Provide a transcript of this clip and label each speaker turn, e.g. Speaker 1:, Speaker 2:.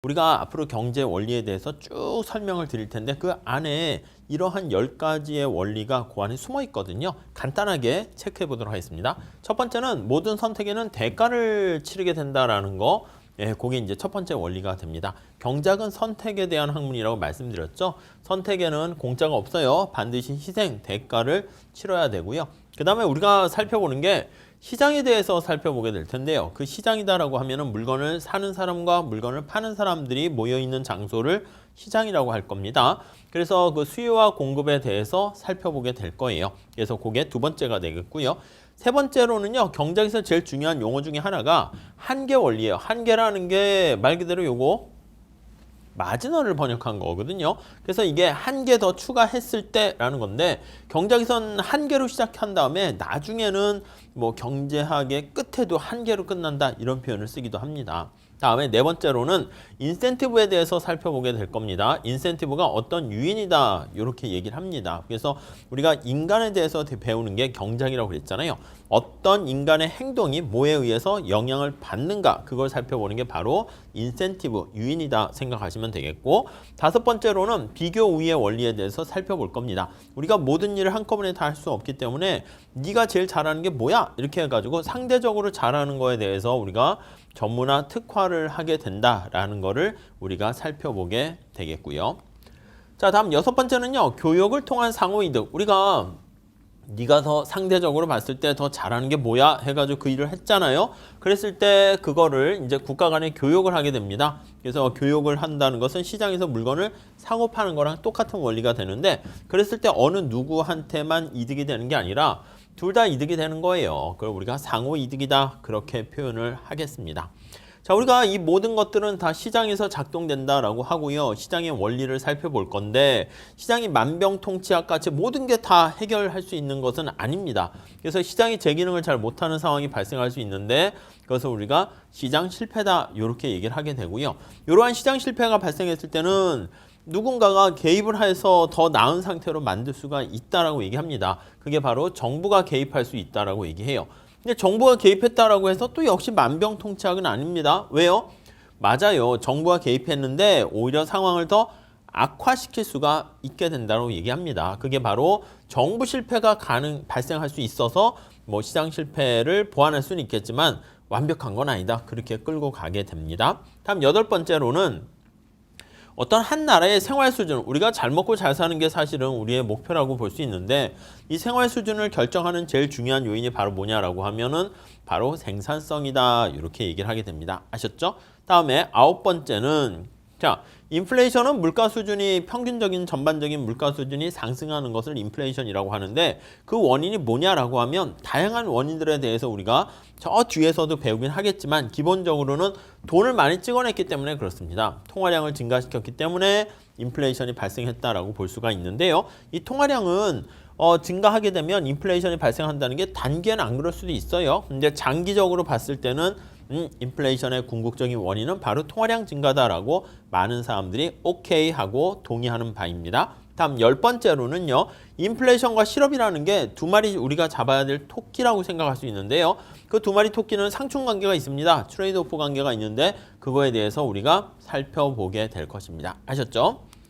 Speaker 1: 우리가 앞으로 경제 원리에 대해서 쭉 설명을 드릴 텐데 그 안에 이러한 10가지의 원리가 그 안에 숨어 있거든요. 간단하게 체크해 보도록 하겠습니다. 첫 번째는 모든 선택에는 대가를 치르게 된다라는 거. 예, 그게 이제 첫 번째 원리가 됩니다. 경작은 선택에 대한 학문이라고 말씀드렸죠. 선택에는 공짜가 없어요. 반드시 희생, 대가를 치러야 되고요. 그 다음에 우리가 살펴보는 게 시장에 대해서 살펴보게 될 텐데요. 그 시장이다라고 하면은 물건을 사는 사람과 물건을 파는 사람들이 모여 있는 장소를 시장이라고 할 겁니다. 그래서 그 수요와 공급에 대해서 살펴보게 될 거예요. 그래서 그게 두 번째가 되겠고요. 세 번째로는요, 경작에서 제일 중요한 용어 중에 하나가 한계 원리예요. 한계라는 게 말 그대로 요거 마지널을 번역한 거거든요. 그래서 이게 한 개 더 추가했을 때라는 건데 경작에선 한 개로 시작한 다음에 나중에는 뭐 경제학의 끝에도 한 개로 끝난다 이런 표현을 쓰기도 합니다. 다음에 네 번째로는 인센티브에 대해서 살펴보게 될 겁니다. 인센티브가 어떤 유인이다 이렇게 얘기를 합니다. 그래서 우리가 인간에 대해서 배우는 게 경작이라고 그랬잖아요. 어떤 인간의 행동이 뭐에 의해서 영향을 받는가 그걸 살펴보는 게 바로 인센티브, 유인이다 생각하시면 되겠고 다섯 번째로는 비교 우위의 원리에 대해서 살펴볼 겁니다. 우리가 모든 일을 한꺼번에 다 할 수 없기 때문에 네가 제일 잘하는 게 뭐야? 이렇게 해가지고 상대적으로 잘하는 거에 대해서 우리가 전문화 특화를 하게 된다라는 거를 우리가 살펴보게 되겠고요. 자, 다음 여섯 번째는요. 교육을 통한 상호이득. 우리가 네가 더 상대적으로 봤을 때 더 잘하는 게 뭐야 해가지고 그 일을 했잖아요. 그랬을 때 그거를 이제 국가 간에 교육을 하게 됩니다. 그래서 교육을 한다는 것은 시장에서 물건을 사고 파는 거랑 똑같은 원리가 되는데 그랬을 때 어느 누구한테만 이득이 되는 게 아니라 둘 다 이득이 되는 거예요. 그걸 우리가 상호 이득이다 그렇게 표현을 하겠습니다. 자, 우리가 이 모든 것들은 다 시장에서 작동된다라고 하고요. 시장의 원리를 살펴볼 건데 시장이 만병통치약 같이 모든 게 다 해결할 수 있는 것은 아닙니다. 그래서 시장이 제 기능을 잘 못하는 상황이 발생할 수 있는데 그것을 우리가 시장 실패다 이렇게 얘기를 하게 되고요. 이러한 시장 실패가 발생했을 때는 누군가가 개입을 해서 더 나은 상태로 만들 수가 있다라고 얘기합니다. 그게 바로 정부가 개입할 수 있다라고 얘기해요. 근데 정부가 개입했다라고 해서 또 역시 만병통치약은 아닙니다. 왜요? 맞아요. 정부가 개입했는데 오히려 상황을 더 악화시킬 수가 있게 된다고 얘기합니다. 그게 바로 정부 실패가 발생할 수 있어서 뭐 시장 실패를 보완할 수는 있겠지만 완벽한 건 아니다. 그렇게 끌고 가게 됩니다. 다음 여덟 번째로는 어떤 한 나라의 생활 수준, 우리가 잘 먹고 잘 사는 게 사실은 우리의 목표라고 볼 수 있는데 이 생활 수준을 결정하는 제일 중요한 요인이 바로 뭐냐라고 하면은 바로 생산성이다 이렇게 얘기를 하게 됩니다. 아셨죠? 다음에 아홉 번째는 자, 인플레이션은 물가 수준이 평균적인 전반적인 물가 수준이 상승하는 것을 인플레이션이라고 하는데 그 원인이 뭐냐라고 하면 다양한 원인들에 대해서 우리가 저 뒤에서도 배우긴 하겠지만 기본적으로는 돈을 많이 찍어냈기 때문에 그렇습니다. 통화량을 증가시켰기 때문에 인플레이션이 발생했다라고 볼 수가 있는데요. 이 통화량은 증가하게 되면 인플레이션이 발생한다는 게 단기에는 안 그럴 수도 있어요. 근데 장기적으로 봤을 때는 인플레이션의 궁극적인 원인은 바로 통화량 증가다라고 많은 사람들이 오케이 하고 동의하는 바입니다. 다음 열 번째로는요. 인플레이션과 실업이라는 게 두 마리 우리가 잡아야 될 토끼라고 생각할 수 있는데요. 그 두 마리 토끼는 상충 관계가 있습니다. 트레이드 오프 관계가 있는데 그거에 대해서 우리가 살펴보게 될 것입니다. 아셨죠?